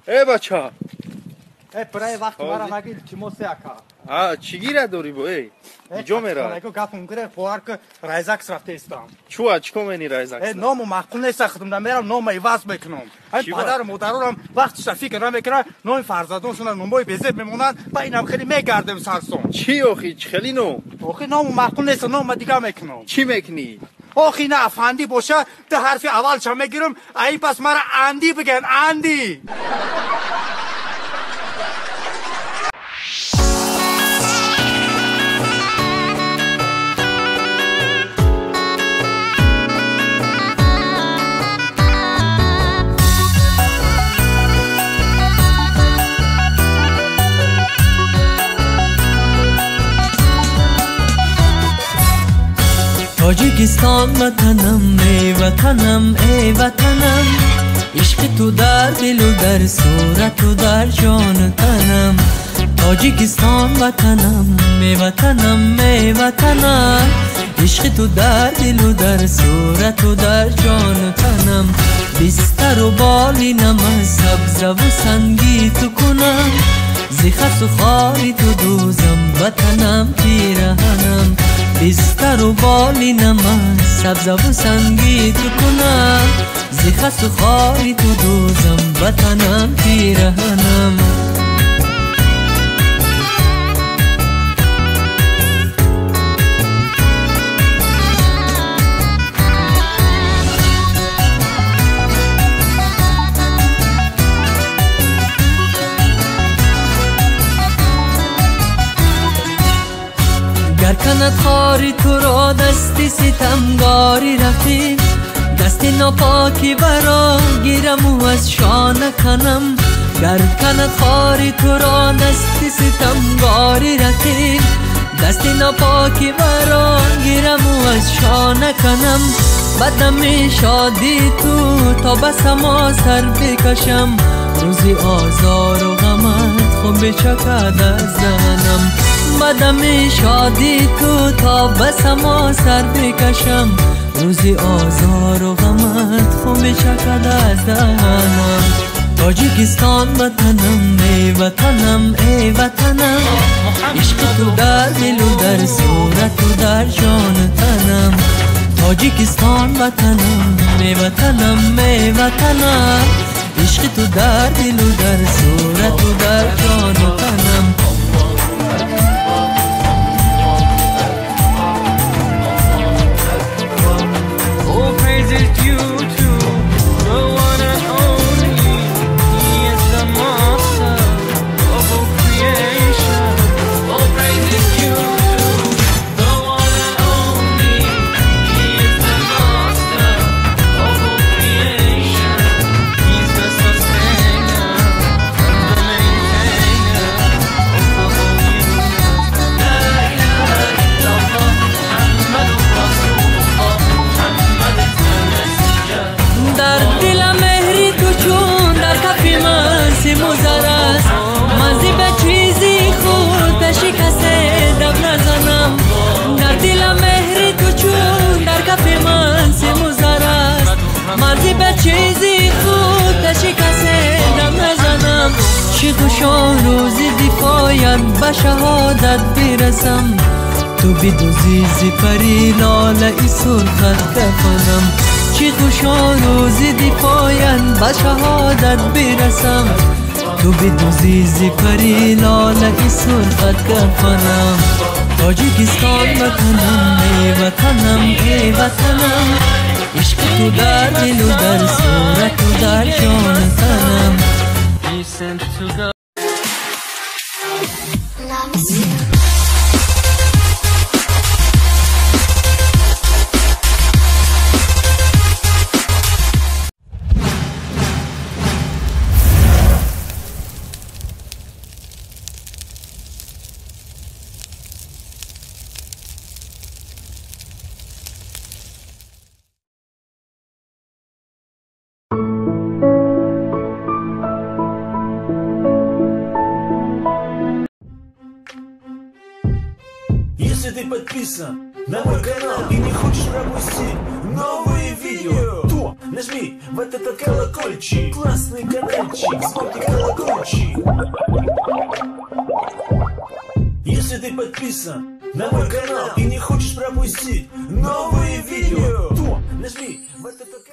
بچه برای وقت مرا نگید چی موسیقی چی گیره داری با اینجا میره گفتم گره خوار که رایزکس رفته استم چوه چی کنی رایزکس نامو معقول نیست خودم میرم نام عوض میکنم این پدر مادرم وقتش فکر نمیکنن نام فرزندانشون نامای بیزه میمونن با اینم خیلی میگردم سرسون چی آخی خیلی نو آخی نامو معقول نیست نام دیگه میکنم چی میکنی آخی نه افندی باشه ده حرف اولش میگیرم ای پس مرا اندی بگن اندی تاجیکستان وطنم ای وطنم ای وطنم عشق تو در دل و در صورت و در جان تنم تاجیکستان وطنم ای وطنم ای وطنم عشق تو در دل و در صورت و در جان تنم بستر و بالینم از سبز و سنگی تو کنم زخس و خاری تو دوزم وطنم پیرهنم بستر و بالینم از سبز و سنگی تو کنم زخس و خاری تو دوزم وطنم پیرهنم گر کند خاری تو را دستی ستمگاری رفتی دستی ناپاکی برا گیرم و از شانه کنم گر کند خاری تو را دستی ستمگاری رفتی دستی ناپاکی برا گیرم و از شانه کنم بدم شادی تو تا بس ما سر بکشم روزی آزار و غمت خون بچکد از دهنم بدم شادی تو تا بس ما سر بکشم روزی آزار و غمت خون بچکد از دهنم تاجیکستان وطنم ای وطنم ای وطنم عشق تو در دل و در صورت و در جان تنم تاجیکستان وطنم ای وطنم ای وطنم عشق تو در دل و در صورت و در جان تنم چیزی خود شکسته دم نزنم چی خوشا روزی دفاعیت به شهادت برسم تو بدوزی زپری لاله ای سرخت کفنم چی خوشا روزی دفاعیت به شهادت برسم تو بدوزی زپری لاله ای سرخت کفنم تاجیکستان وطنم ای وطنم ای وطنم عشق تو در دل و در صورت و در جان تنم Если ты подписан на мой канал и не хочешь пропустить новые видео, то нажми вот этот колокольчик. Классный каналчик, смотри колокольчик. Если ты подписан на мой канал и не хочешь пропустить новые видео, то нажми вот этот